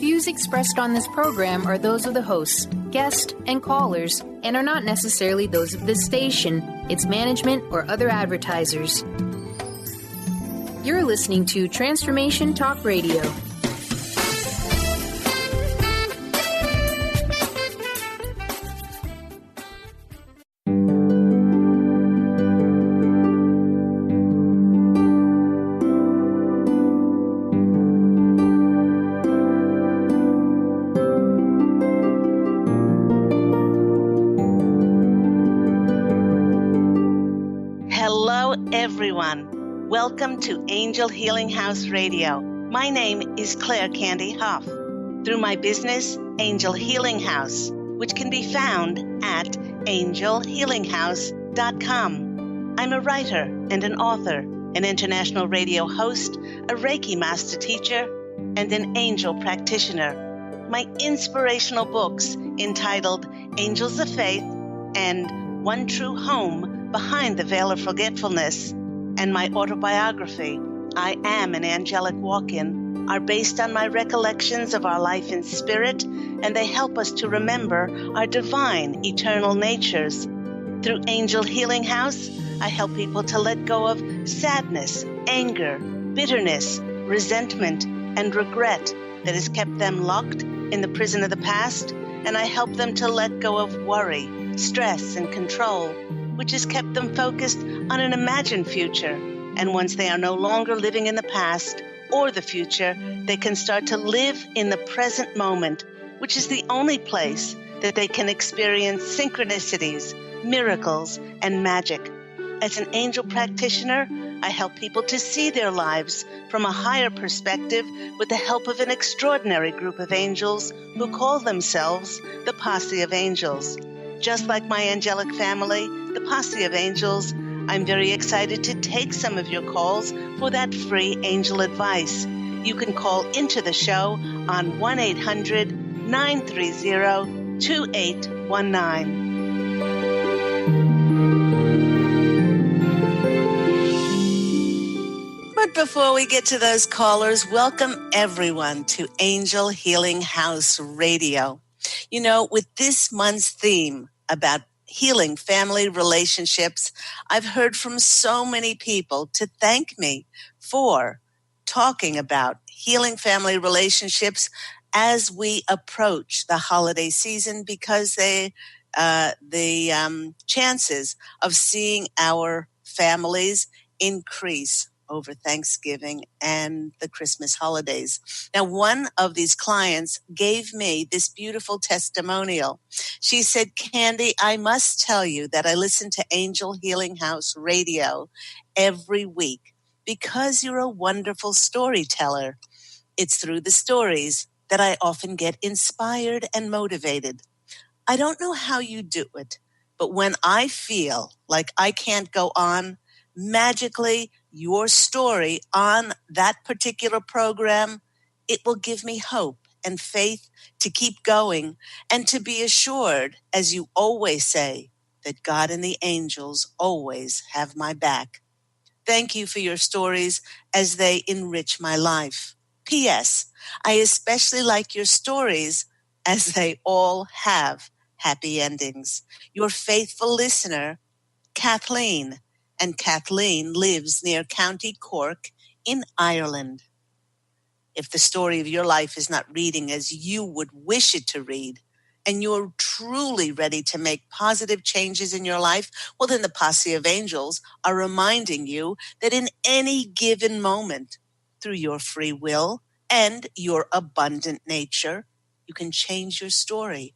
views expressed on this program are those of the hosts, guests, and callers, and are not necessarily those of this station, its management, or other advertisers. You're listening to Transformation Talk Radio. Everyone, welcome to Angel Healing House Radio. My name is Candy Hough. Through my business, Angel Healing House, which can be found at angelhealinghouse.com. I'm a writer and an author, an international radio host, a Reiki master teacher, and an angel practitioner. My inspirational books entitled Angels of Faith and One True Home Behind the Veil of Forgetfulness, and my autobiography, I Am an Angelic Walk-In, are based on my recollections of our life in spirit, and they help us to remember our divine, eternal natures. Through Angel Healing House, I help people to let go of sadness, anger, bitterness, resentment, and regret that has kept them locked in the prison of the past, and I help them to let go of worry, stress, and control, which has kept them focused on an imagined future. And once they are no longer living in the past or the future, they can start to live in the present moment, which is the only place that they can experience synchronicities, miracles, and magic. As an angel practitioner, I help people to see their lives from a higher perspective with the help of an extraordinary group of angels who call themselves the Posse of Angels. Just like my angelic family, the Posse of Angels, I'm very excited to take some of your calls for that free angel advice. You can call into the show on 1-800-930-2819. But before we get to those callers, welcome everyone to Angel Healing House Radio. You know, with this month's theme about healing family relationships, I've heard from so many people to thank me for talking about healing family relationships as we approach the holiday season, because the chances of seeing our families increase over Thanksgiving and the Christmas holidays. Now, one of these clients gave me this beautiful testimonial. She said, Candy, I must tell you that I listen to Angel Healing House Radio every week because you're a wonderful storyteller. It's through the stories that I often get inspired and motivated. I don't know how you do it, but when I feel like I can't go on, magically, your story on that particular program, it will give me hope and faith to keep going and to be assured, as you always say, that God and the angels always have my back. Thank you for your stories as they enrich my life. P.S. I especially like your stories as they all have happy endings. Your faithful listener, Kathleen. And Kathleen lives near County Cork in Ireland. If the story of your life is not reading as you would wish it to read, and you're truly ready to make positive changes in your life, well, then the Posse of Angels are reminding you that in any given moment, through your free will and your abundant nature, you can change your story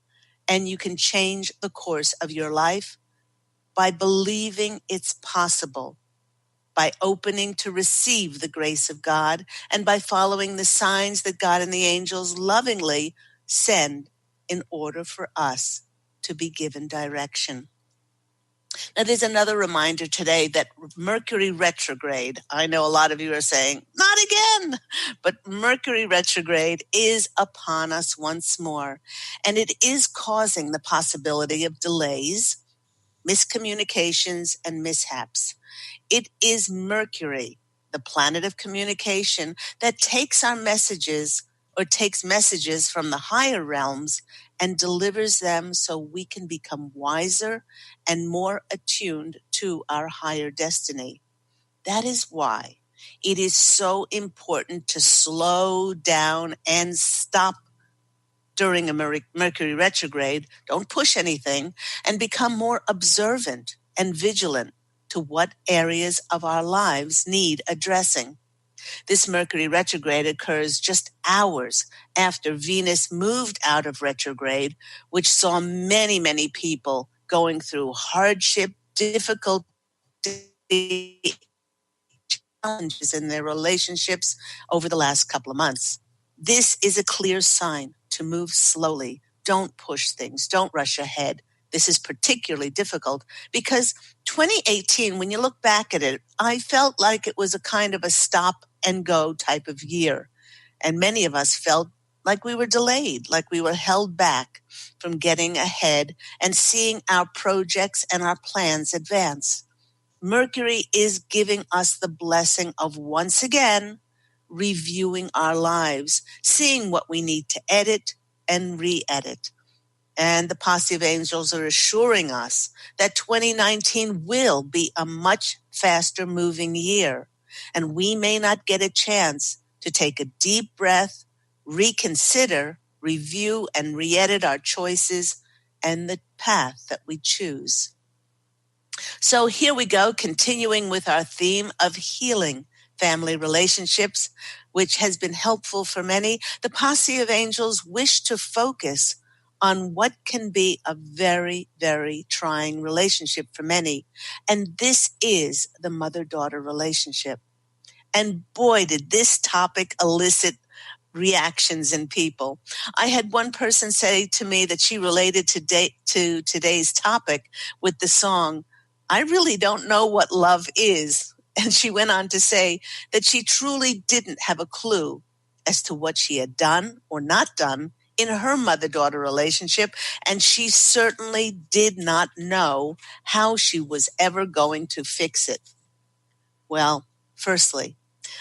and you can change the course of your life by believing it's possible, by opening to receive the grace of God, and by following the signs that God and the angels lovingly send in order for us to be given direction. Now, there's another reminder today that Mercury retrograde, I know a lot of you are saying, not again, but Mercury retrograde is upon us once more, and it is causing the possibility of delays, miscommunications, and mishaps. It is Mercury, the planet of communication, that takes our messages or takes messages from the higher realms and delivers them so we can become wiser and more attuned to our higher destiny. That is why it is so important to slow down and stop during a Mercury retrograde. Don't push anything, and become more observant and vigilant to what areas of our lives need addressing. This Mercury retrograde occurs just hours after Venus moved out of retrograde, which saw many, many people going through hardship, difficulty, challenges in their relationships over the last couple of months. This is a clear sign to move slowly. Don't push things. Don't rush ahead. This is particularly difficult because 2018, when you look back at it, I felt like it was a kind of a stop and go type of year. And many of us felt like we were delayed, like we were held back from getting ahead and seeing our projects and our plans advance. Mercury is giving us the blessing of once again reviewing our lives, seeing what we need to edit and re-edit. And the Posse of Angels are assuring us that 2019 will be a much faster moving year. And we may not get a chance to take a deep breath, reconsider, review, and re-edit our choices and the path that we choose. So here we go, continuing with our theme of healing family relationships, which has been helpful for many. The Posse of Angels wish to focus on what can be a very, very trying relationship for many. And this is the mother-daughter relationship. And boy, did this topic elicit reactions in people. I had one person say to me that she related to today's topic with the song, "I really don't know what love is." And she went on to say that she truly didn't have a clue as to what she had done or not done in her mother-daughter relationship, and she certainly did not know how she was ever going to fix it. Well, firstly,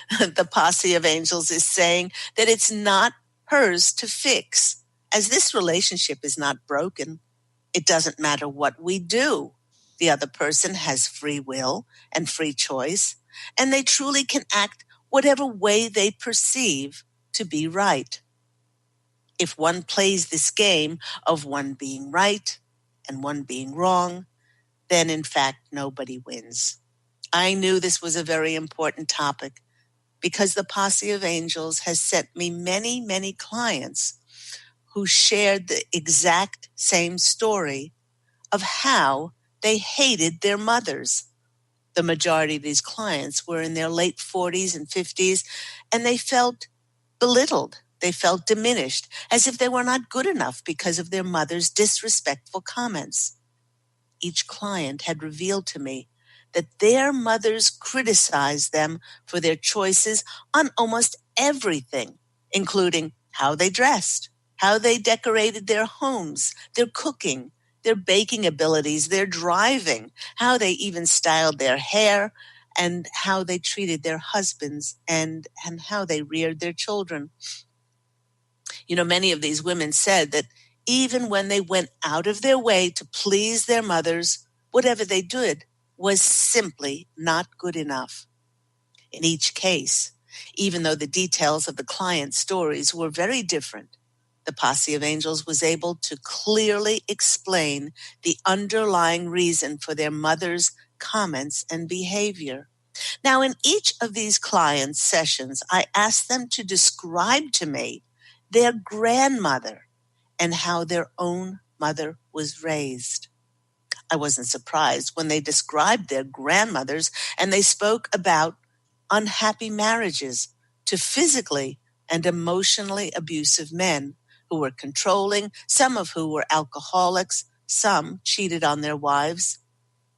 the Posse of Angels is saying that it's not hers to fix, as this relationship is not broken. It doesn't matter what we do. The other person has free will and free choice, and they truly can act whatever way they perceive to be right. If one plays this game of one being right and one being wrong, then in fact nobody wins. I knew this was a very important topic because the Posse of Angels has sent me many, many clients who shared the exact same story of how they hated their mothers. The majority of these clients were in their late 40s and 50s, and they felt belittled. They felt diminished, as if they were not good enough because of their mother's disrespectful comments. Each client had revealed to me that their mothers criticized them for their choices on almost everything, including how they dressed, how they decorated their homes, their cooking, their baking abilities, their driving, how they even styled their hair, and how they treated their husbands and how they reared their children. You know, many of these women said that even when they went out of their way to please their mothers, whatever they did was simply not good enough. In each case, even though the details of the client's stories were very different, the Posse of Angels was able to clearly explain the underlying reason for their mother's comments and behavior. Now, in each of these clients' sessions, I asked them to describe to me their grandmother and how their own mother was raised. I wasn't surprised when they described their grandmothers and they spoke about unhappy marriages to physically and emotionally abusive men who were controlling, some of who were alcoholics, some cheated on their wives.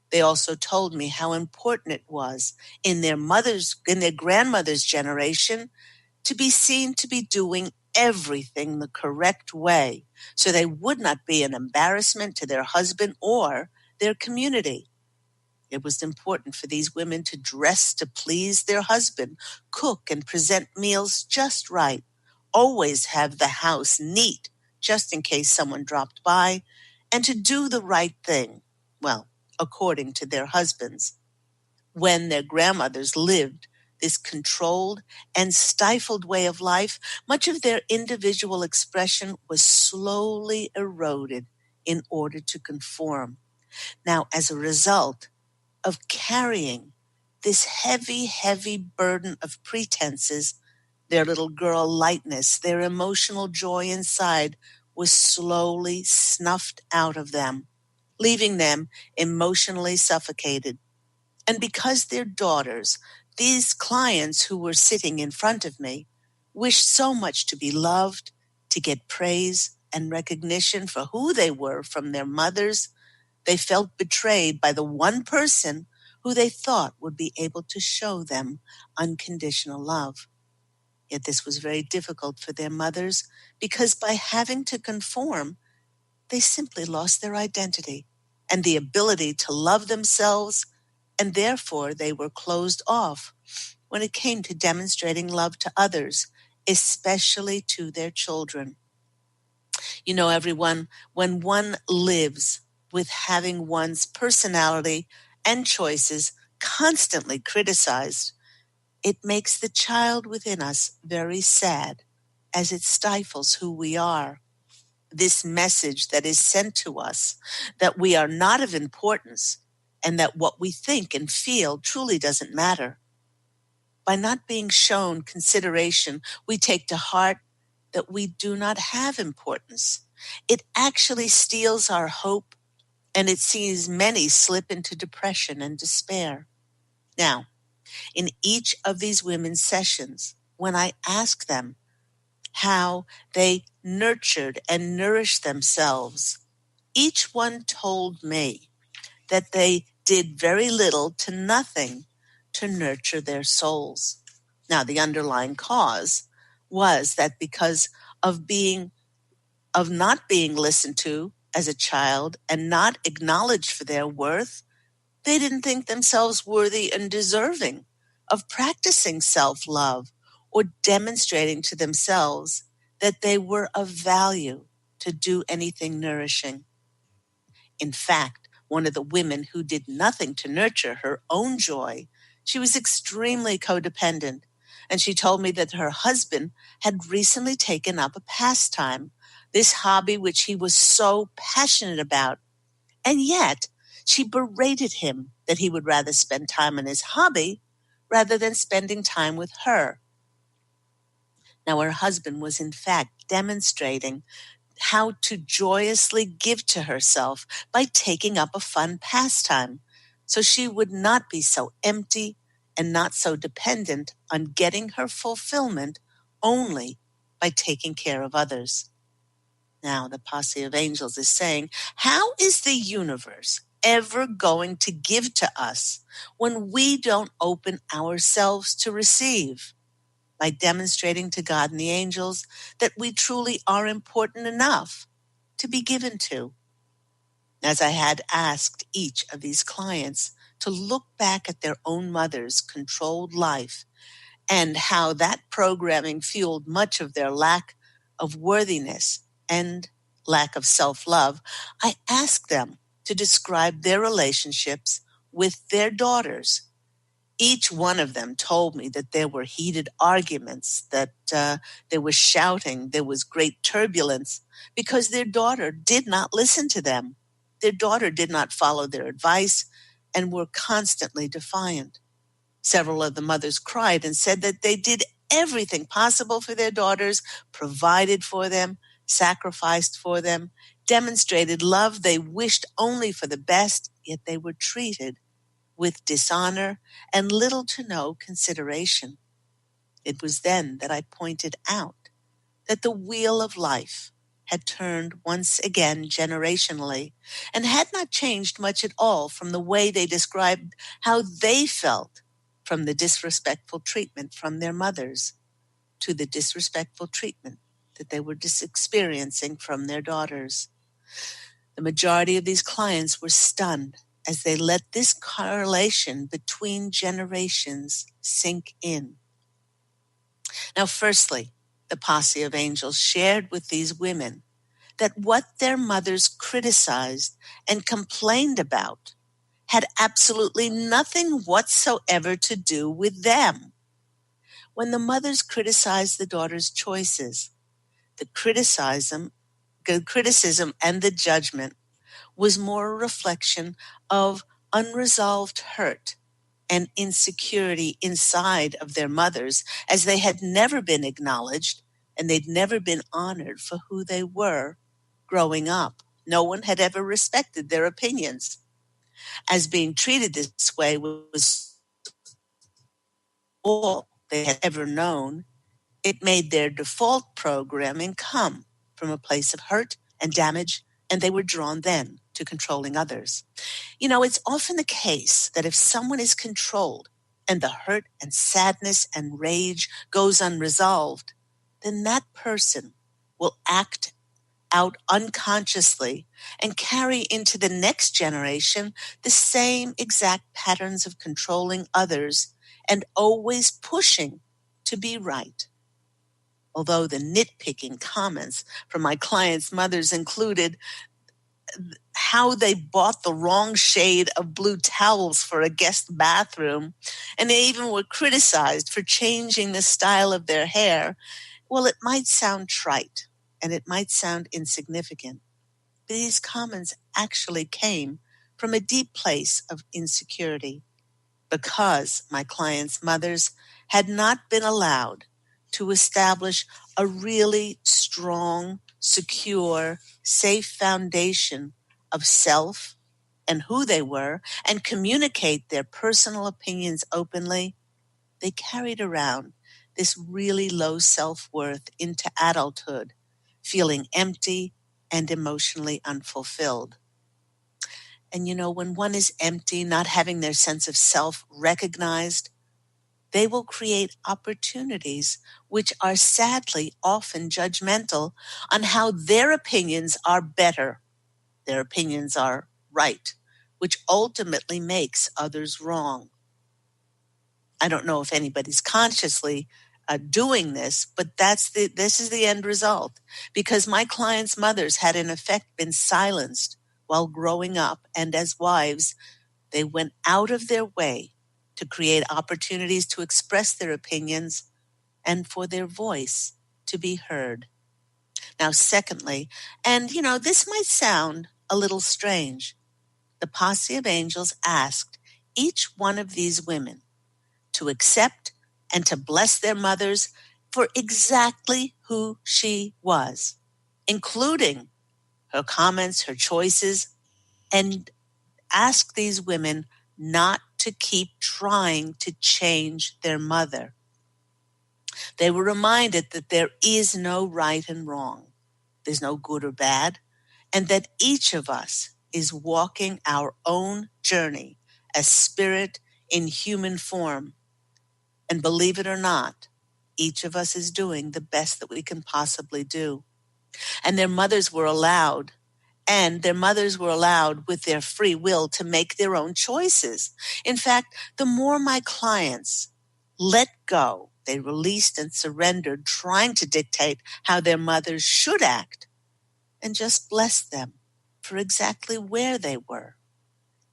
They also told me how important it was in their grandmother's generation to be seen to be doing everything the correct way so they would not be an embarrassment to their husband or their community. It was important for these women to dress to please their husband, cook and present meals just right, always have the house neat just in case someone dropped by, and to do the right thing, well, according to their husbands. When their grandmothers lived this controlled and stifled way of life, much of their individual expression was slowly eroded in order to conform. Now, as a result of carrying this heavy, heavy burden of pretenses, their little girl lightness, their emotional joy inside was slowly snuffed out of them, leaving them emotionally suffocated. And because their daughters, these clients who were sitting in front of me, wished so much to be loved, to get praise and recognition for who they were from their mothers, they felt betrayed by the one person who they thought would be able to show them unconditional love. Yet this was very difficult for their mothers because by having to conform, they simply lost their identity and the ability to love themselves, and therefore they were closed off when it came to demonstrating love to others, especially to their children. You know, everyone, when one lives with having one's personality and choices constantly criticized, it makes the child within us very sad as it stifles who we are. This message that is sent to us that we are not of importance and that what we think and feel truly doesn't matter. By not being shown consideration, we take to heart that we do not have importance. It actually steals our hope, and it sees many slip into depression and despair. Now, in each of these women's sessions, when I ask them how they nurtured and nourished themselves, each one told me that they did very little to nothing to nurture their souls. Now, the underlying cause was that because of not being listened to as a child and not acknowledged for their worth, they didn't think themselves worthy and deserving of practicing self-love or demonstrating to themselves that they were of value to do anything nourishing. In fact, one of the women who did nothing to nurture her own joy, she was extremely codependent, and she told me that her husband had recently taken up a pastime, this hobby which he was so passionate about, and yet she berated him that he would rather spend time on his hobby rather than spending time with her. Now, her husband was in fact demonstrating how to joyously give to herself by taking up a fun pastime, so she would not be so empty and not so dependent on getting her fulfillment only by taking care of others. Now, the Posse of Angels is saying, how is the universe ever going to give to us when we don't open ourselves to receive? By demonstrating to God and the angels that we truly are important enough to be given to. As I had asked each of these clients to look back at their own mother's controlled life and how that programming fueled much of their lack of worthiness and lack of self-love, I asked them to describe their relationships with their daughters. Each one of them told me that there were heated arguments, that there was shouting, there was great turbulence, because their daughter did not listen to them. Their daughter did not follow their advice and were constantly defiant. Several of the mothers cried and said that they did everything possible for their daughters, provided for them, sacrificed for them, demonstrated love they wished only for the best, yet they were treated with dishonor and little to no consideration. It was then that I pointed out that the wheel of life had turned once again generationally and had not changed much at all from the way they described how they felt from the disrespectful treatment from their mothers to the disrespectful treatment that they were experiencing from their daughters. The majority of these clients were stunned as they let this correlation between generations sink in. Now, firstly, The Posse of Angels shared with these women that what their mothers criticized and complained about had absolutely nothing whatsoever to do with them. When the mothers criticized the daughters' choices, the criticism and the judgment was more a reflection of unresolved hurt and insecurity inside of their mothers, as they had never been acknowledged and they'd never been honored for who they were growing up. No one had ever respected their opinions. As being treated this way was all they had ever known, it made their default programming come from a place of hurt and damage, and they were drawn then to controlling others. You know, it's often the case that if someone is controlled and the hurt and sadness and rage goes unresolved, then that person will act out unconsciously and carry into the next generation the same exact patterns of controlling others and always pushing to be right. Although the nitpicking comments from my clients' mothers included how they bought the wrong shade of blue towels for a guest bathroom, and they even were criticized for changing the style of their hair, well, it might sound trite and it might sound insignificant, but these comments actually came from a deep place of insecurity because my clients' mothers had not been allowed to establish a really strong, secure, safe foundation of self and who they were and communicate their personal opinions openly. They carried around this really low self-worth into adulthood, feeling empty and emotionally unfulfilled. And you know, when one is empty, not having their sense of self recognized, they will create opportunities which are sadly often judgmental on how their opinions are better. Their opinions are right, which ultimately makes others wrong. I don't know if anybody's consciously doing this, but this is the end result. Because my clients' mothers had in effect been silenced while growing up, and as wives, they went out of their way to create opportunities to express their opinions and for their voice to be heard. Now, secondly, and you know, this might sound a little strange, the Posse of Angels asked each one of these women to accept and to bless their mothers for exactly who she was, including her comments, her choices, and ask these women not to keep trying to change their mother. They were reminded that there is no right and wrong. There's no good or bad, and that each of us is walking our own journey as spirit in human form. And believe it or not, each of us is doing the best that we can possibly do. And their mothers were allowed with their free will to make their own choices. In fact, the more my clients let go, they released and surrendered, trying to dictate how their mothers should act, and just blessed them for exactly where they were.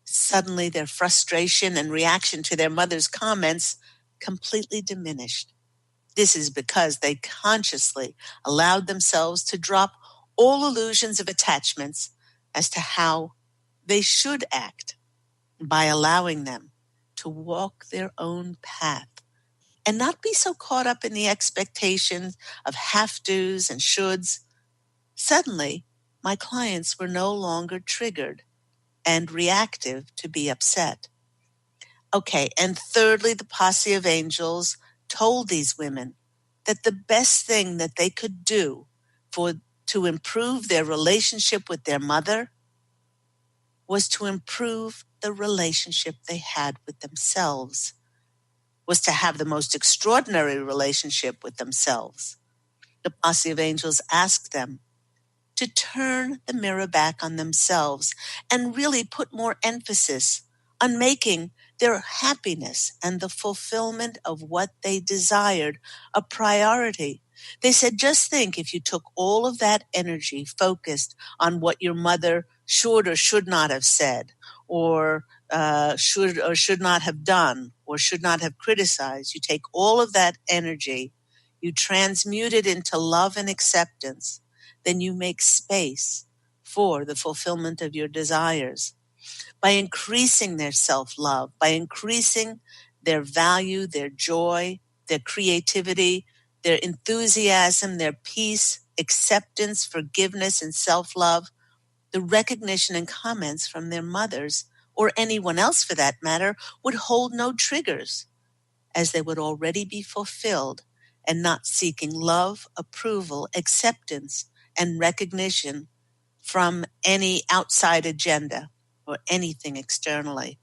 Suddenly, their frustration and reaction to their mother's comments completely diminished. This is because they consciously allowed themselves to drop all illusions of attachments as to how they should act by allowing them to walk their own path and not be so caught up in the expectations of have-tos and shoulds. Suddenly, my clients were no longer triggered and reactive to be upset. Okay, and thirdly, the Posse of Angels told these women that the best thing that they could do to improve their relationship with their mother was to improve the relationship they had with themselves, was to have the most extraordinary relationship with themselves. The Posse of Angels asked them to turn the mirror back on themselves and really put more emphasis on making their happiness and the fulfillment of what they desired a priority, They said, just think if you took all of that energy focused on what your mother should or should not have said, or should or should not have done, or should not have criticized. You take all of that energy, you transmute it into love and acceptance, then you make space for the fulfillment of your desires. By increasing their self-love, by increasing their value, their joy, their creativity, their enthusiasm, their peace, acceptance, forgiveness, and self-love, the recognition and comments from their mothers, or anyone else for that matter, would hold no triggers, as they would already be fulfilled and not seeking love, approval, acceptance, and recognition from any outside agenda or anything externally.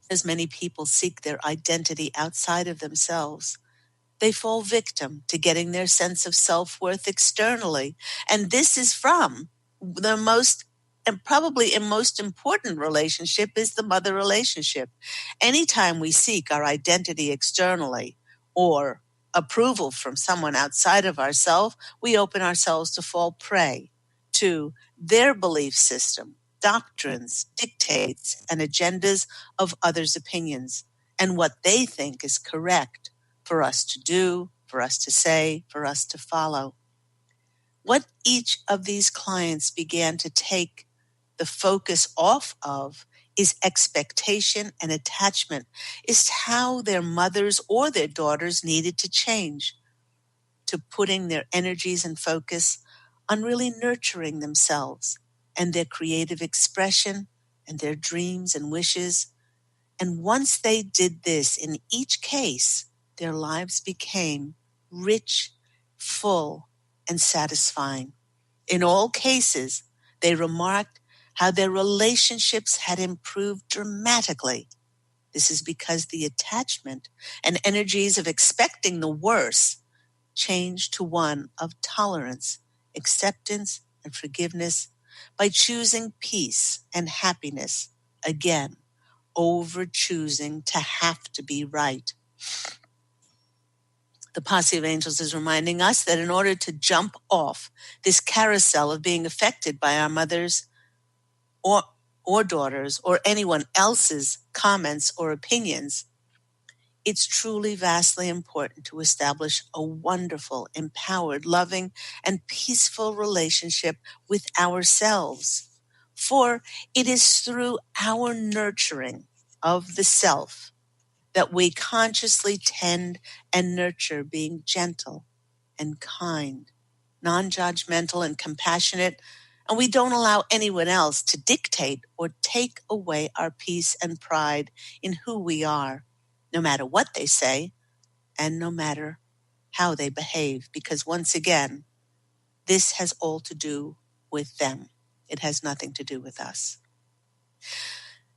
As many people seek their identity outside of themselves, they fall victim to getting their sense of self-worth externally. And this is from the most, and probably a most important relationship, is the mother relationship. Anytime we seek our identity externally or approval from someone outside of ourselves, we open ourselves to fall prey to their belief system, doctrines, dictates, and agendas of others' opinions and what they think is correct for us to do, for us to say, for us to follow. What each of these clients began to take the focus off of is expectation and attachment, is how their mothers or their daughters needed to change, to putting their energies and focus on really nurturing themselves and their creative expression and their dreams and wishes. And once they did this, in each case, their lives became rich, full, and satisfying. In all cases, they remarked how their relationships had improved dramatically. This is because the attachment and energies of expecting the worst changed to one of tolerance, acceptance, and forgiveness by choosing peace and happiness again, over choosing to have to be right. The Posse of Angels is reminding us that in order to jump off this carousel of being affected by our mothers or daughters or anyone else's comments or opinions, it's truly vastly important to establish a wonderful, empowered, loving, and peaceful relationship with ourselves. For it is through our nurturing of the self that we consciously tend and nurture being gentle and kind, non-judgmental and compassionate, and we don't allow anyone else to dictate or take away our peace and pride in who we are, no matter what they say and no matter how they behave, because once again, this has all to do with them. It has nothing to do with us.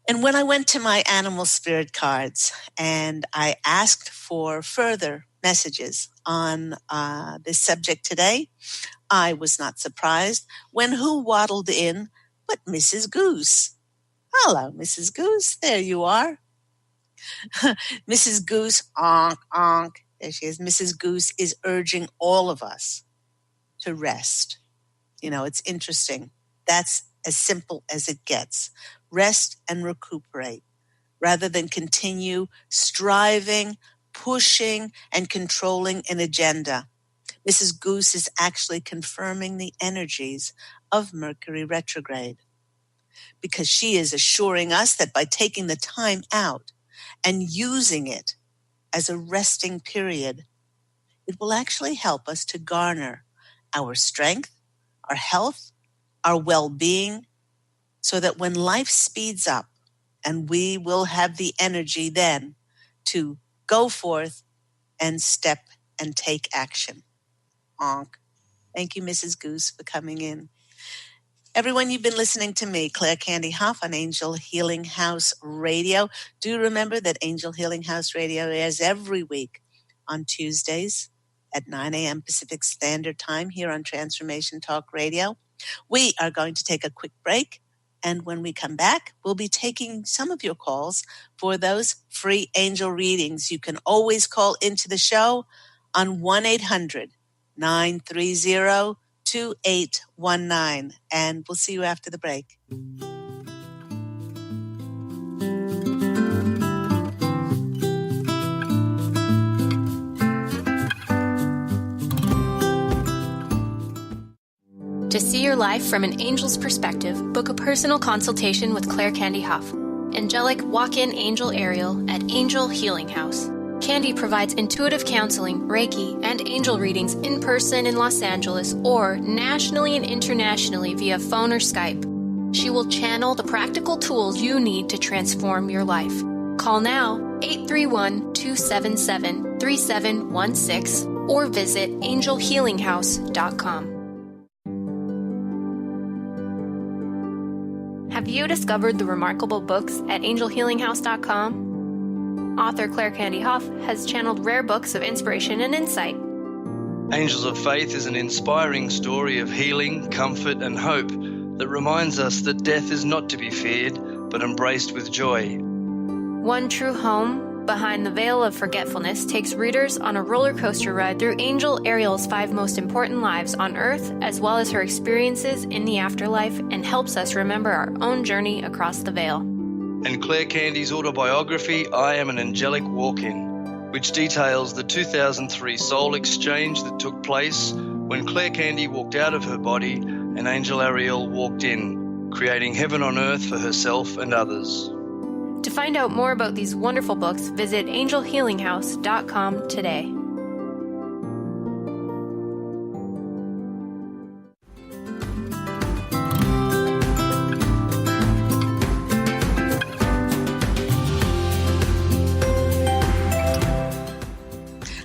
And when I went to my animal spirit cards and I asked for further messages on this subject today, I was not surprised when who waddled in but Mrs. Goose. Hello, Mrs. Goose. There you are. Mrs. Goose, onk, onk. There she is. Mrs. Goose is urging all of us to rest. You know, it's interesting. That's as simple as it gets. Rest and recuperate rather than continue striving, pushing, and controlling an agenda. Mrs. Goose is actually confirming the energies of Mercury retrograde because she is assuring us that by taking the time out and using it as a resting period, it will actually help us to garner our strength, our health, our well-being, so that when life speeds up, and we will have the energy then to go forth and step and take action. Honk. Thank you, Mrs. Goose, for coming in. Everyone, you've been listening to me, Claire Candy Hough, on Angel Healing House Radio. Do remember that Angel Healing House Radio airs every week on Tuesdays at 9 a.m. Pacific Standard Time here on Transformation Talk Radio. We are going to take a quick break, and when we come back, we'll be taking some of your calls for those free angel readings. You can always call into the show on 1-800-930-2819. And we'll see you after the break. To see your life from an angel's perspective, book a personal consultation with Claire Candy Hough, angelic walk-in angel Ariel at Angel Healing House. Candy provides intuitive counseling, Reiki, and angel readings in person in Los Angeles or nationally and internationally via phone or Skype. She will channel the practical tools you need to transform your life. Call now 831-277-3716 or visit angelhealinghouse.com. Have you discovered the remarkable books at angelhealinghouse.com? Author Claire Candy Hough has channeled rare books of inspiration and insight. Angels of Faith is an inspiring story of healing, comfort, and hope that reminds us that death is not to be feared, but embraced with joy. One True Home, Behind the Veil of Forgetfulness takes readers on a roller coaster ride through Angel Ariel's 5 most important lives on Earth, as well as her experiences in the afterlife, and helps us remember our own journey across the veil. And Claire Candy's autobiography, I Am an Angelic Walk-In, which details the 2003 soul exchange that took place when Claire Candy walked out of her body and Angel Ariel walked in, creating heaven on earth for herself and others. To find out more about these wonderful books, visit angelhealinghouse.com today.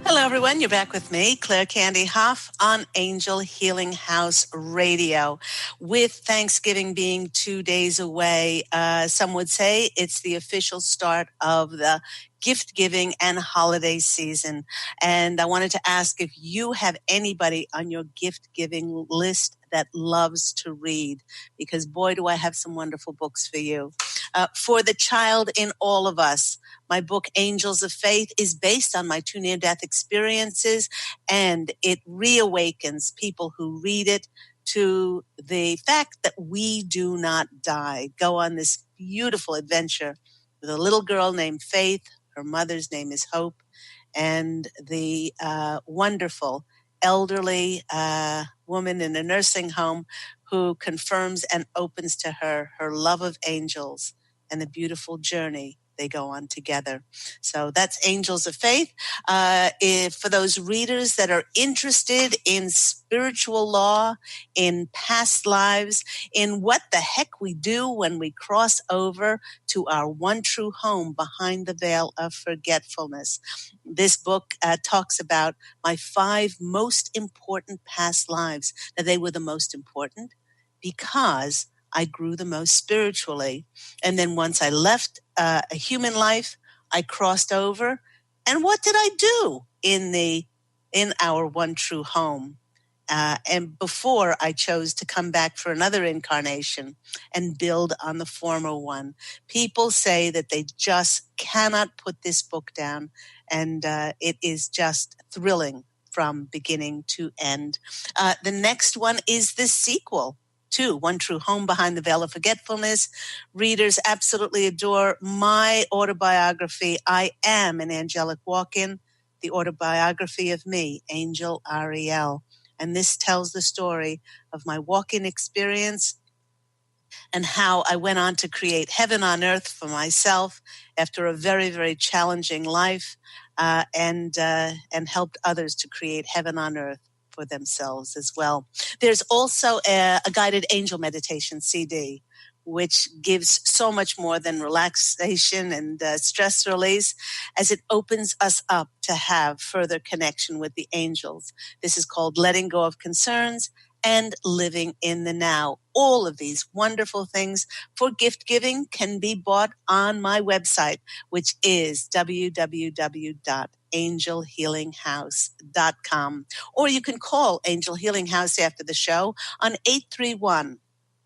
Hello, everyone. You're back with me, Claire Candy Hough, on Angel Healing House Radio. With Thanksgiving being 2 days away, some would say it's the official start of the gift giving and holiday season. And I wanted to ask if you have anybody on your gift giving list that loves to read, because boy, do I have some wonderful books for you. For the child in all of us, my book, Angels of Faith, is based on my 2 near-death experiences, and it reawakens people who read it to the fact that we do not die. Go on this beautiful adventure with a little girl named Faith. Her mother's name is Hope, and the wonderful elderly woman in a nursing home who confirms and opens to her love of angels and the beautiful journey they go on together. So that's Angels of Faith. For those readers that are interested in spiritual law, in past lives, in what the heck we do when we cross over to our one true home behind the veil of forgetfulness. This book talks about my 5 most important past lives. Now, they were the most important because I grew the most spiritually. And then once I left a human life, I crossed over. And what did I do in our one true home? And before I chose to come back for another incarnation and build on the former one. People say that they just cannot put this book down. And it is just thrilling from beginning to end. The next one is the sequel to One True Home, Behind the Veil of Forgetfulness. Readers absolutely adore my autobiography, I Am an Angelic Walk-In, the autobiography of me, Angel Ariel. And this tells the story of my walk-in experience and how I went on to create heaven on earth for myself after a very, very challenging life, and helped others to create heaven on earth for themselves as well. There's also a guided angel meditation CD, which gives so much more than relaxation and stress release, as it opens us up to have further connection with the angels. This is called Letting Go of Concerns and Living in the Now. All of these wonderful things for gift giving can be bought on my website, which is www.angelhealinghouse.com. Or you can call Angel Healing House after the show on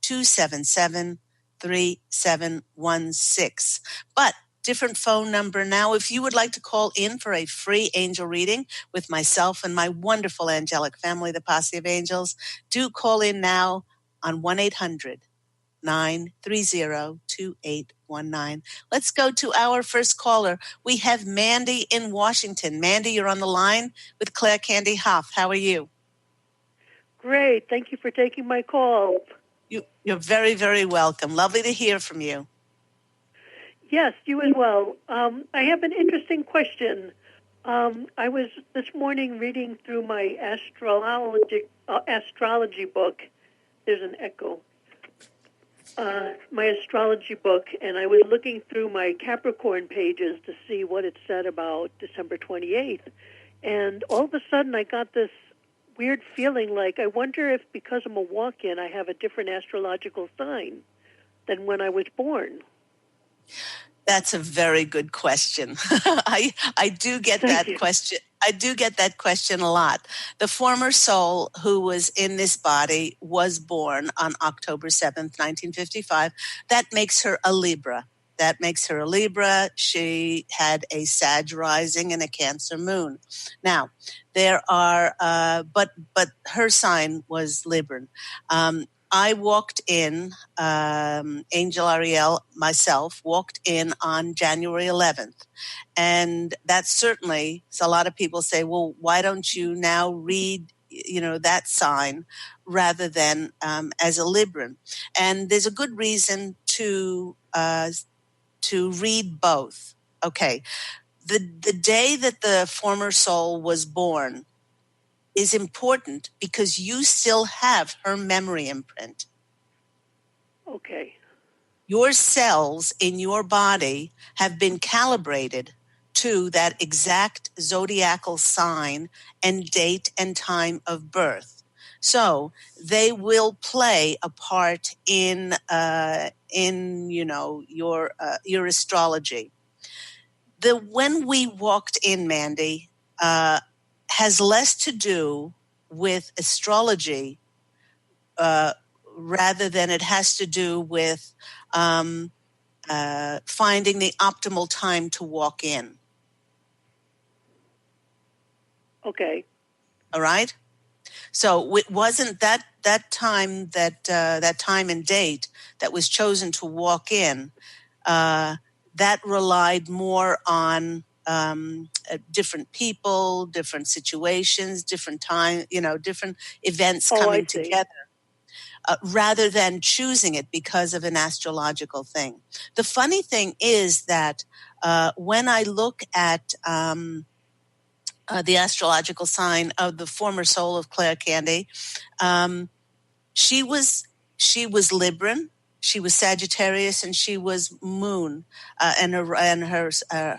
831-277-3716. But different phone number now. If you would like to call in for a free angel reading with myself and my wonderful angelic family, the Posse of Angels, do call in now on 1-800-930-2819. Let's go to our first caller. We have Mandy in Washington. Mandy, you're on the line with Claire Candy Hough. How are you? Great. Thank you for taking my call. You're very, very welcome. Lovely to hear from you. Yes, you as well. I have an interesting question. I was this morning reading through my astrology book. There's an echo. My astrology book, and I was looking through my Capricorn pages to see what it said about December 28th. And all of a sudden, I got this weird feeling like, I wonder if because I'm a walk-in, I have a different astrological sign than when I was born. That's a very good question. I do get that question. I do get that question a lot. The former soul who was in this body was born on October 7th, 1955. That makes her a Libra. She had a Sag rising and a Cancer moon. Now, there are, but her sign was Libran. I walked in, Angel Ariel, myself, walked in on January 11th. And that certainly, so a lot of people say, well, why don't you now read, that sign rather than as a Libran? And there's a good reason to read both. Okay. The day that the former soul was born is important because you still have her memory imprint. Okay. Your cells in your body have been calibrated to that exact zodiacal sign and date and time of birth. So they will play a part in your astrology. When we walked in, Mandy, has less to do with astrology rather than it has to do with finding the optimal time to walk in. Okay. All right. So it wasn't that time that time and date that was chosen to walk in. That relied more on different people, different situations, different time, different events coming together, rather than choosing it because of an astrological thing. The funny thing is that when I look at the astrological sign of the former soul of Claire Candy, she was Libran. She was Sagittarius, and she was Moon, and her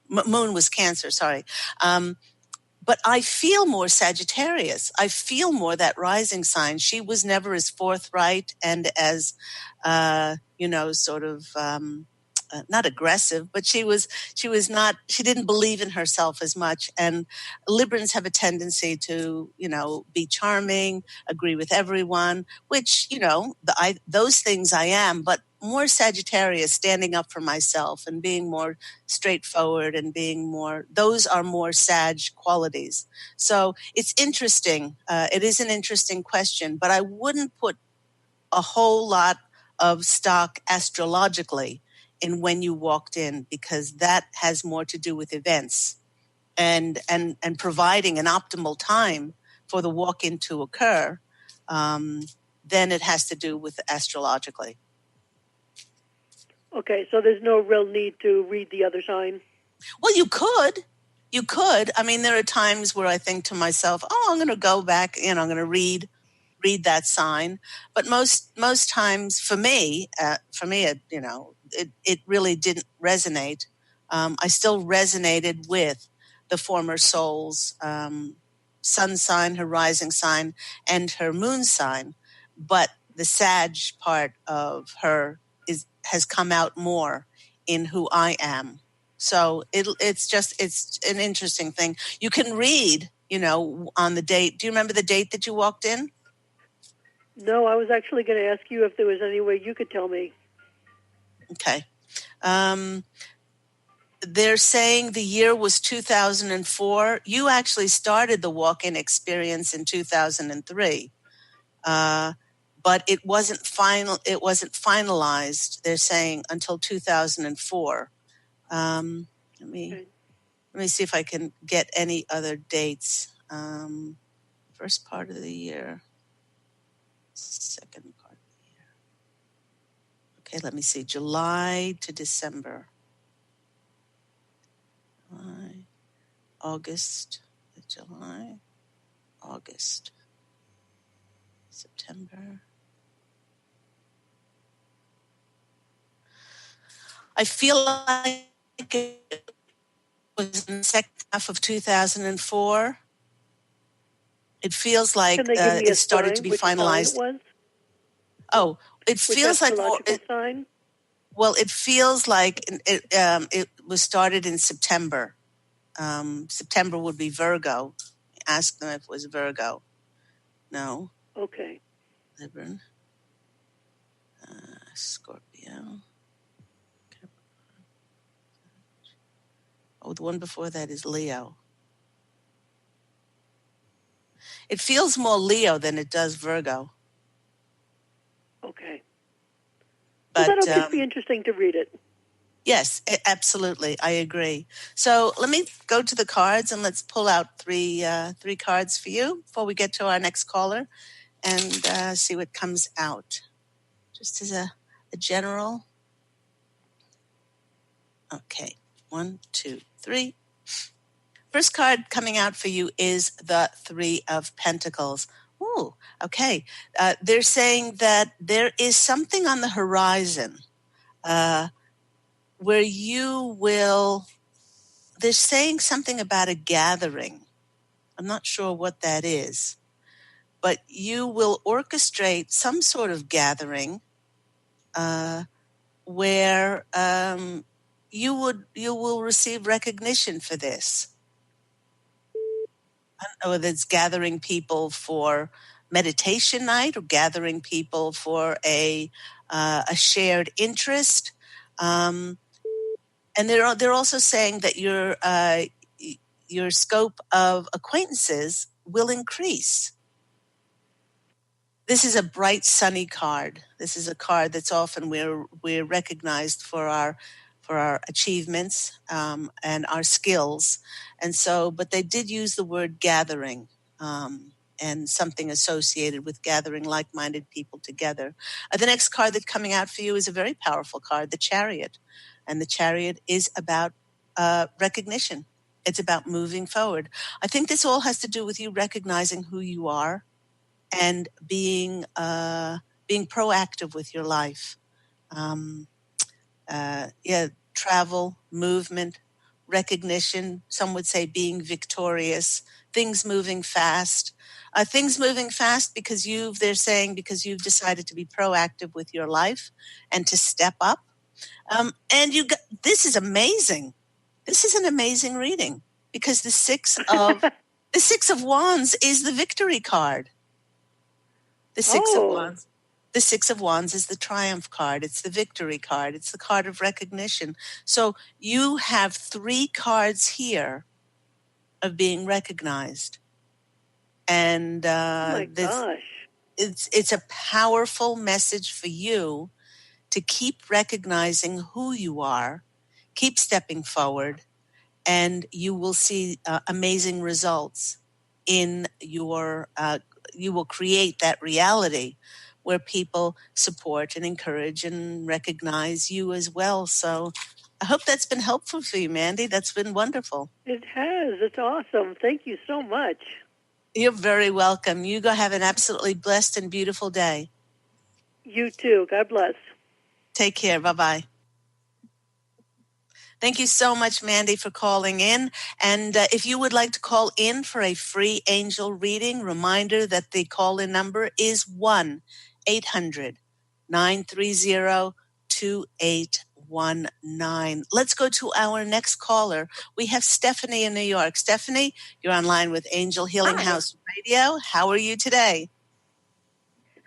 Moon was Cancer. Sorry, but I feel more Sagittarius. I feel more that rising sign. She was never as forthright and as sort of not aggressive, but she was not. She didn't believe in herself as much. And Librans have a tendency to be charming, agree with everyone, which those things I am, but more Sagittarius, standing up for myself and being more straightforward and being more, those are more Sag qualities. So it's interesting. It is an interesting question, but I wouldn't put a whole lot of stock astrologically in when you walked in, because that has more to do with events and providing an optimal time for the walk-in to occur than it has to do with astrologically. Okay, so there's no real need to read the other sign? Well, you could. I mean, there are times where I think to myself, oh, I'm going to go back, I'm going to read that sign. But most times for me, it really didn't resonate. I still resonated with the former soul's sun sign, her rising sign, and her moon sign. But the Sag part of her has come out more in who I am. So it's an interesting thing. You can read, on the date. Do you remember the date that you walked in? No, I was actually going to ask you if there was any way you could tell me. Okay. They're saying the year was 2004. You actually started the walk-in experience in 2003, but it wasn't final. It wasn't finalized. They're saying until 2004. Let me see if I can get any other dates. First part of the year, second part of the year. Okay, let me see. July to December. July, August, July, August, September. I feel like it was in the second half of 2004. It feels like Can they give me it started to be which sign finalized. it was? Oh, it feels like more. Sign? Well, it feels like it was started in September. September would be Virgo. Ask them if it was Virgo. No. Okay. Libra. Scorpio. Oh, the one before that is Leo. It feels more Leo than it does Virgo. Okay. But that'll just be interesting to read it. Yes, absolutely. I agree. So let me go to the cards and let's pull out three cards for you before we get to our next caller and see what comes out. Just as a general. Okay, 1, 2, 3. First card coming out for you is the Three of Pentacles. Ooh, okay. They're saying that there is something on the horizon where you will, they're saying something about a gathering. I'm not sure what that is, but you will orchestrate some sort of gathering where you will receive recognition for this. I don't know whether it's gathering people for meditation night or gathering people for a shared interest. And they're also saying that your scope of acquaintances will increase. This is a bright, sunny card. This is a card that's often we're recognized for our achievements and our skills, and so. But they did use the word gathering and something associated with gathering like-minded people together. The next card that's coming out for you is a very powerful card, the Chariot, and the Chariot is about recognition. It's about moving forward. I think this all has to do with you recognizing who you are and being proactive with your life. Travel, movement, recognition. Some would say being victorious. Things moving fast. Things moving fast because you've decided to be proactive with your life and to step up. This is amazing. This is an amazing reading because the Six of Wands is the victory card. The Six of Wands. The Six of Wands is the triumph card. It's the victory card. It's the card of recognition. So you have 3 cards here of being recognized. And oh my gosh. It's a powerful message for you to keep recognizing who you are, keep stepping forward, and you will see amazing results in your you will create that reality where people support and encourage and recognize you as well. So I hope that's been helpful for you, Mandy. That's been wonderful. It has. It's awesome. Thank you so much. You're very welcome. You go have an absolutely blessed and beautiful day. You too. God bless. Take care. Bye-bye. Thank you so much, Mandy, for calling in. And if you would like to call in for a free angel reading, reminder that the call-in number is 1-800-930-2819. Let's go to our next caller. We have Stephanie in New York. Stephanie, you're online with Angel Healing House Radio. How are you today?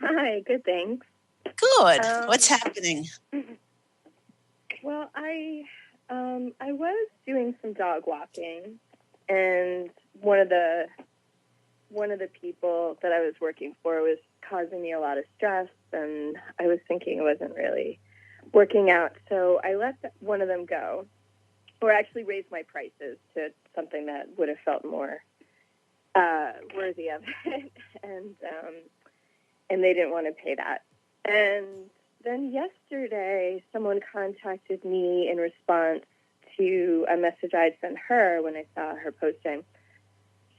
Hi, good, thanks. Good. What's happening? Well, I was doing some dog walking, and one of the people that I was working for was causing me a lot of stress, and I was thinking it wasn't really working out. So I let one of them go, or actually raised my prices to something that would have felt more worthy of it, and they didn't want to pay that. And then yesterday, someone contacted me in response to a message I'd sent her when I saw her posting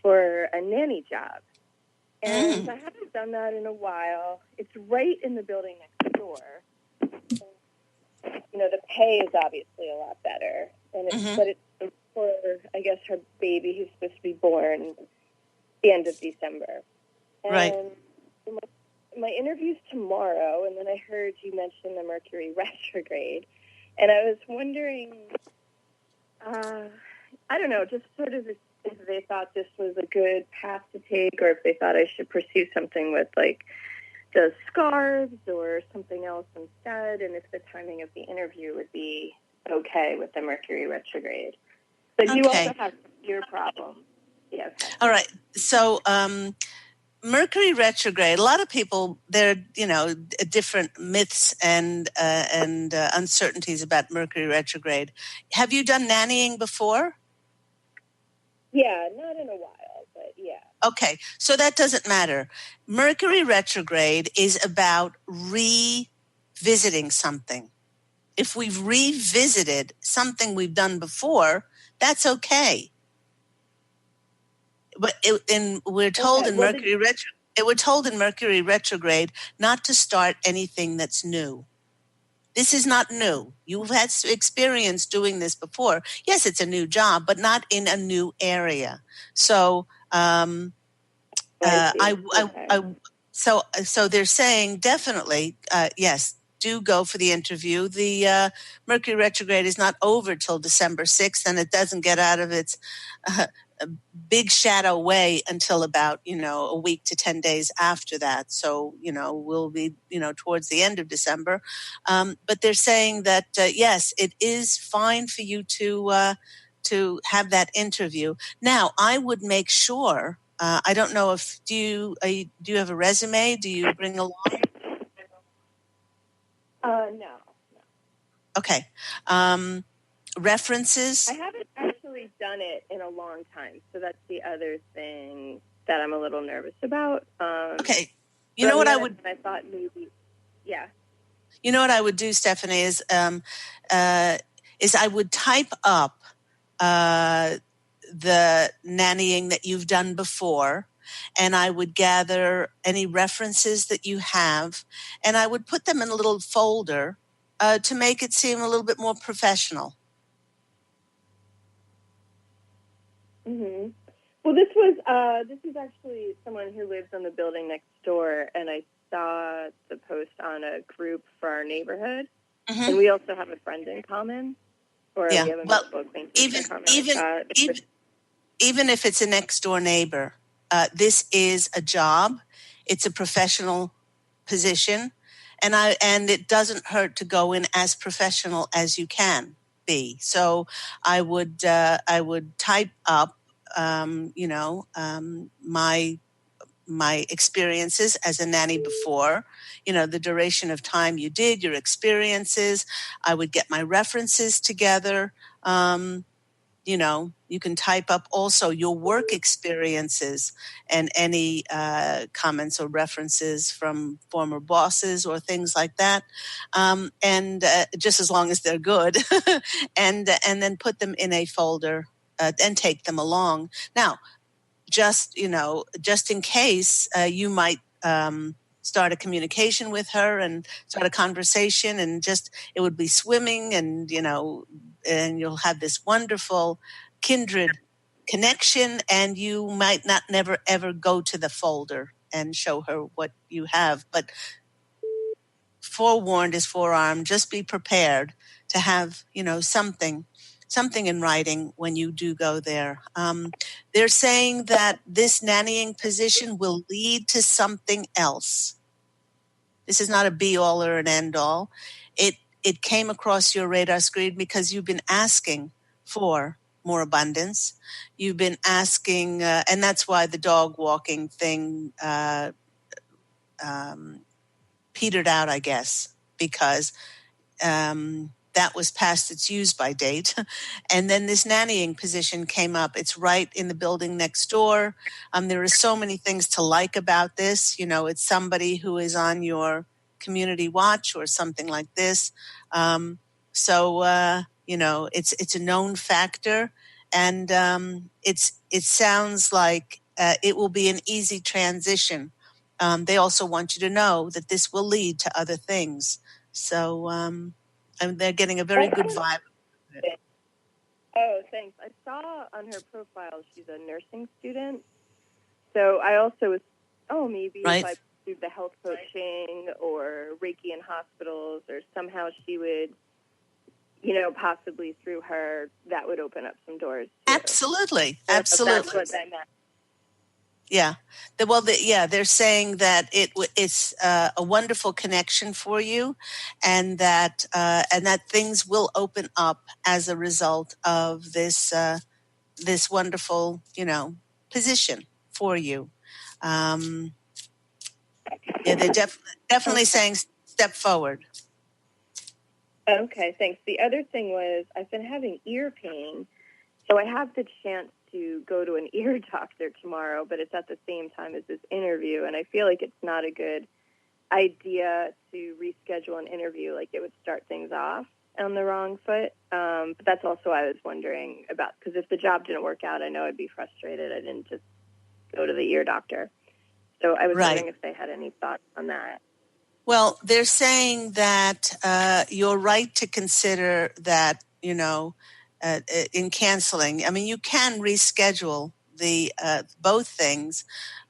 for a nanny job. And I haven't done that in a while. It's right in the building next door. You know, the pay is obviously a lot better. And but it's for, I guess, her baby who's supposed to be born the end of December. And right. My interview's tomorrow, and then I heard you mention the Mercury retrograde. And I was wondering, I don't know, just sort of if they thought this was a good path to take, or if they thought I should pursue something with, like, the scarves or something else instead, and if the timing of the interview would be okay with the Mercury retrograde. But you also have your problem. Yes. All right. So Mercury retrograde, a lot of people, there are, different myths and uncertainties about Mercury retrograde. Have you done nannying before? Yeah, not in a while, but yeah. Okay, so that doesn't matter. Mercury retrograde is about revisiting something. If we've revisited something we've done before, that's okay. But we're told in Mercury retrograde not to start anything that's new. This is not new. You've had experience doing this before. Yes, it's a new job, but not in a new area. So, so they're saying definitely, yes, do go for the interview. The Mercury retrograde is not over till December 6th, and it doesn't get out of its big shadow way until about, a week to 10 days after that. So, we'll be, towards the end of December. But they're saying that, yes, it is fine for you to have that interview. Now, I would make sure, I don't know if, do you have a resume? Do you bring along? No. Okay. References? I haven't actually done it in a long time, so that's the other thing that I'm a little nervous about. Okay. You know what I would... I thought maybe, yeah. You know what I would do, Stephanie, is I would type up the nannying that you've done before, and I would gather any references that you have, and I would put them in a little folder to make it seem a little bit more professional. Mm-hmm. Well, this is actually someone who lives in the building next door, and I saw the post on a group for our neighborhood, and we also have a friend in common, or we have a mutual acquaintance in common. Even if it's a next door neighbor, this is a job. It's a professional position, and it doesn't hurt to go in as professional as you can be. So I would type up, my experiences as a nanny before, the duration of time you did, your experiences. I would get my references together. You can type up also your work experiences and any comments or references from former bosses or things like that. And just as long as they're good, and then put them in a folder and take them along. Now, just in case, you might start a communication with her and start a conversation, and it would be swimming, and you'll have this wonderful kindred connection, and you might not never ever go to the folder and show her what you have. But forewarned is forearmed. Just be prepared to have something in writing when you do go there. They're saying that this nannying position will lead to something else. This is not a be-all or an end-all. it came across your radar screen because you've been asking for more abundance. You've been asking, and that's why the dog walking thing petered out, I guess, because that was past its use-by date. And then this nannying position came up. It's right in the building next door. There are so many things to like about this. You know, it's somebody who is on your community watch or something like this. You know, it's a known factor. And it sounds like it will be an easy transition. They also want you to know that this will lead to other things. So, and they're getting a very good vibe. Oh, thanks. I saw on her profile she's a nursing student. So I also was, maybe right. if I do the health coaching or Reiki in hospitals, or somehow she would, you know, possibly through her, that would open up some doors too. Absolutely. So Absolutely. that's what I meant. Yeah. They're saying that it's a wonderful connection for you, and that things will open up as a result of this wonderful, you know, position for you. They're definitely saying step forward. Okay, thanks. The other thing was I've been having ear pain, so I have the chance to go to an ear doctor tomorrow, but it's at the same time as this interview, and I feel like it's not a good idea to reschedule an interview. Like, it would start things off on the wrong foot. But that's also I was wondering about, because if the job didn't work out, I know I'd be frustrated. I didn't just go to the ear doctor. So I was wondering if they had any thoughts on that. Well, they're saying that you're right to consider that, you know, in canceling. I mean, you can reschedule the both things,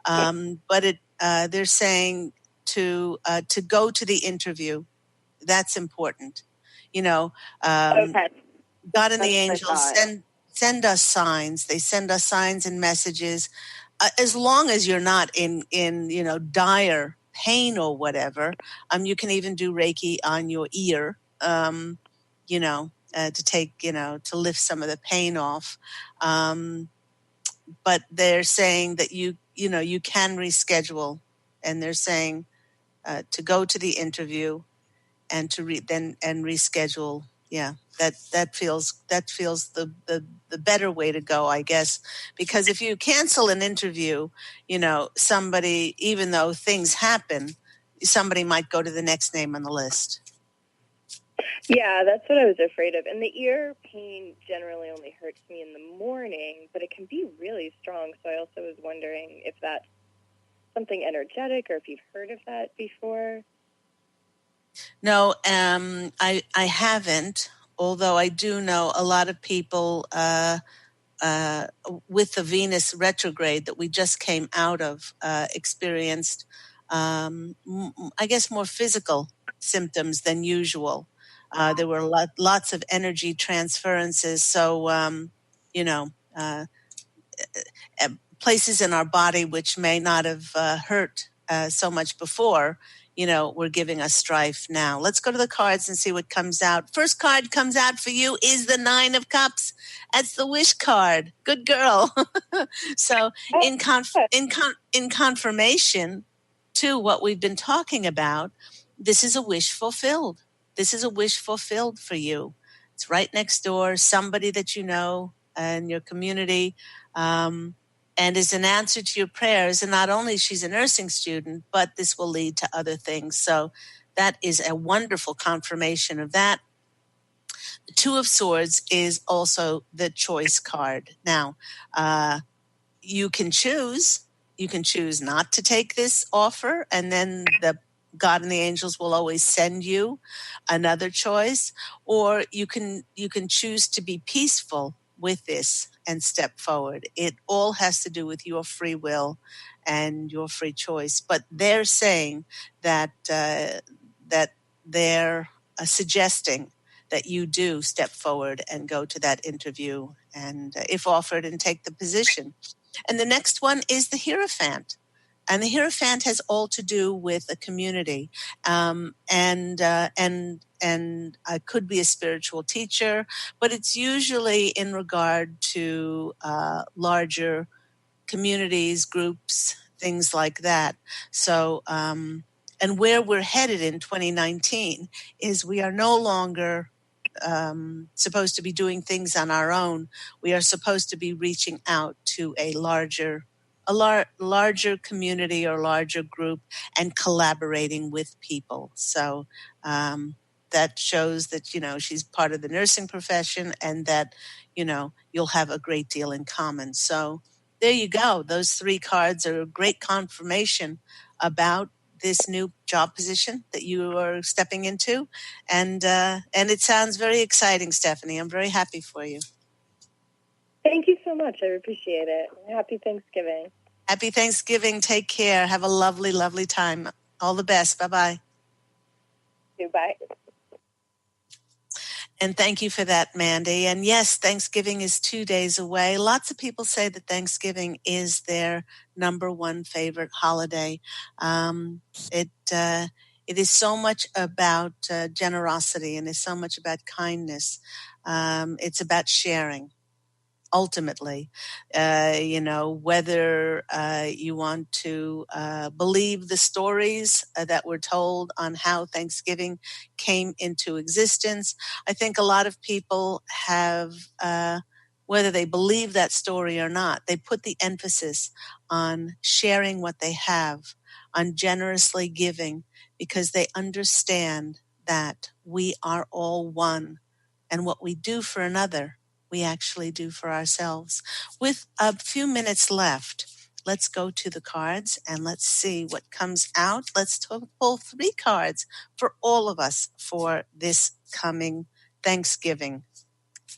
but they're saying to go to the interview. That's important. You know, Okay. God and the angels send us signs. They send us signs and messages. As long as you're not in you know, dire pain or whatever, you can even do Reiki on your ear, you know, to take, you know, to lift some of the pain off. But they're saying that you know, you can reschedule, and they're saying to go to the interview and to reschedule. Yeah, that feels the better way to go, I guess, because if you cancel an interview, you know, somebody, even though things happen, somebody might go to the next name on the list. Yeah, that's what I was afraid of. And the ear pain generally only hurts me in the morning, but it can be really strong. So I also was wondering if that's something energetic, or if you've heard of that before. No, I haven't, although I do know a lot of people with the Venus retrograde that we just came out of experienced, I guess, more physical symptoms than usual. There were lots of energy transferences. So, you know, places in our body which may not have hurt so much before, you know, we're giving us strife now. Let's go to the cards and see what comes out. First card comes out for you is the 9 of Cups. That's the wish card. Good girl. So in confirmation to what we've been talking about, this is a wish fulfilled. This is a wish fulfilled for you. It's right next door, somebody that you know in your community, and is an answer to your prayers. And not only she's a nursing student, but this will lead to other things. So that is a wonderful confirmation of that. The 2 of Swords is also the choice card. Now, you can choose not to take this offer, and then the God and the angels will always send you another choice, or you can choose to be peaceful with this and step forward. It all has to do with your free will and your free choice. But they're saying that that they're suggesting that you do step forward and go to that interview, and if offered, and take the position. And the next one is the Hierophant. And the Hierophant has all to do with a community, and could be a spiritual teacher, but it's usually in regard to larger communities, groups, things like that. So, and where we're headed in 2019 is we are no longer supposed to be doing things on our own. We are supposed to be reaching out to a larger community or larger group and collaborating with people. So that shows that, she's part of the nursing profession, and that, you'll have a great deal in common. So there you go. Those 3 cards are a great confirmation about this new job position that you are stepping into. And it sounds very exciting, Stephanie. I'm very happy for you. Thank you so much. I appreciate it. Happy Thanksgiving. Happy Thanksgiving. Take care. Have a lovely, lovely time. All the best. Bye-bye. Goodbye. And thank you for that, Mandy. And yes, Thanksgiving is 2 days away. Lots of people say that Thanksgiving is their number one favorite holiday. It is so much about generosity, and is so much about kindness. It's about sharing. Ultimately, whether you want to believe the stories that were told on how Thanksgiving came into existence. I think a lot of people have, whether they believe that story or not, they put the emphasis on sharing what they have, on generously giving, because they understand that we are all one, and what we do for another, we actually do for ourselves. With a few minutes left, let's go to the cards and let's see what comes out. Let's pull 3 cards for all of us for this coming Thanksgiving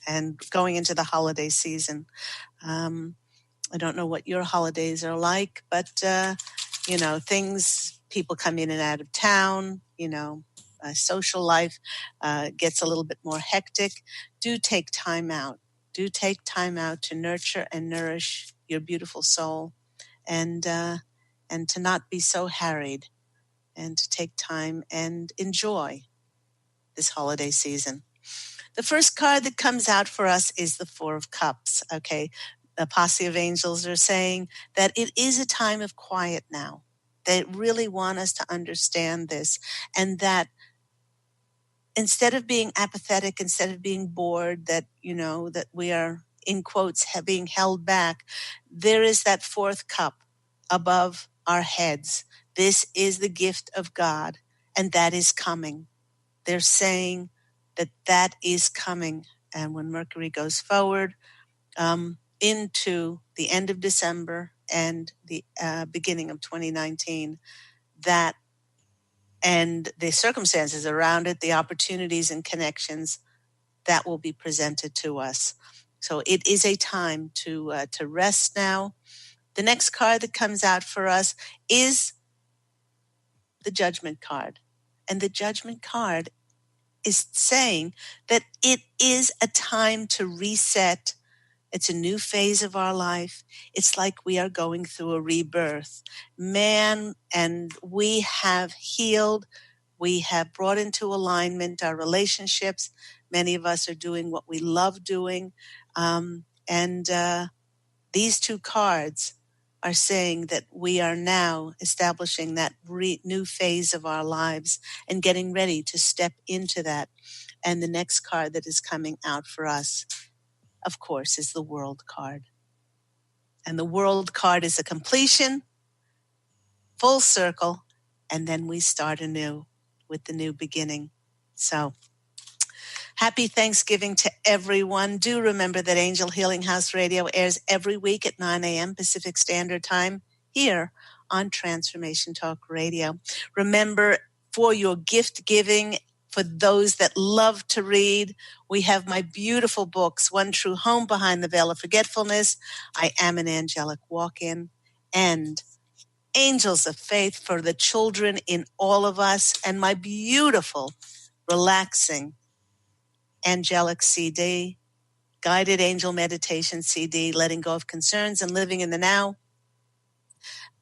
and going into the holiday season. I don't know what your holidays are like, but, people come in and out of town, social life gets a little bit more hectic. Do take time out. Do take time out to nurture and nourish your beautiful soul, and to not be so harried, and to take time and enjoy this holiday season. The first card that comes out for us is the 4 of Cups. Okay, the Posse of Angels are saying that it is a time of quiet now. They really want us to understand this, and that instead of being apathetic, instead of being bored, that, that we are, in quotes, being held back, there is that 4th cup above our heads. This is the gift of God, and that is coming. They're saying that is coming. And when Mercury goes forward into the end of December and the beginning of 2019, that and the circumstances around it, the opportunities and connections that will be presented to us. So it is a time to rest now. The next card that comes out for us is the Judgment card. And the Judgment card is saying that it is a time to reset. It's a new phase of our life. It's like we are going through a rebirth. Man, and we have healed. We have brought into alignment our relationships. Many of us are doing what we love doing. These 2 cards are saying that we are now establishing that new phase of our lives and getting ready to step into that. And the next card that is coming out for us, of course, is the World card. And the World card is a completion, full circle, and then we start anew with the new beginning. So happy Thanksgiving to everyone. Do remember that Angel Healing House Radio airs every week at 9 a.m. Pacific Standard Time here on Transformation Talk Radio. Remember, for your gift giving, for those that love to read, we have my beautiful books, One True Home Behind the Veil of Forgetfulness, I Am an Angelic Walk-In, and Angels of Faith for the children in all of us, and my beautiful, relaxing angelic CD, guided angel meditation CD, letting go of concerns and living in the now.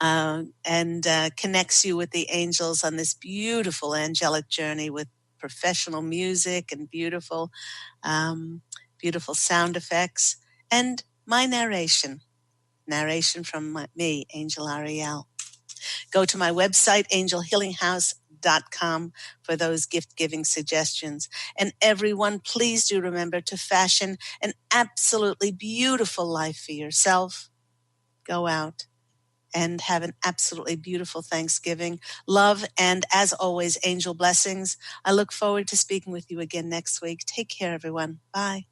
and connects you with the angels on this beautiful angelic journey with professional music and beautiful sound effects, and my narration from me, Angel Ariel. Go to my website, angelhealinghouse.com, for those gift-giving suggestions. And everyone, please do remember to fashion an absolutely beautiful life for yourself. Go out and have an absolutely beautiful Thanksgiving. Love, and as always, angel blessings. I look forward to speaking with you again next week. Take care, everyone. Bye.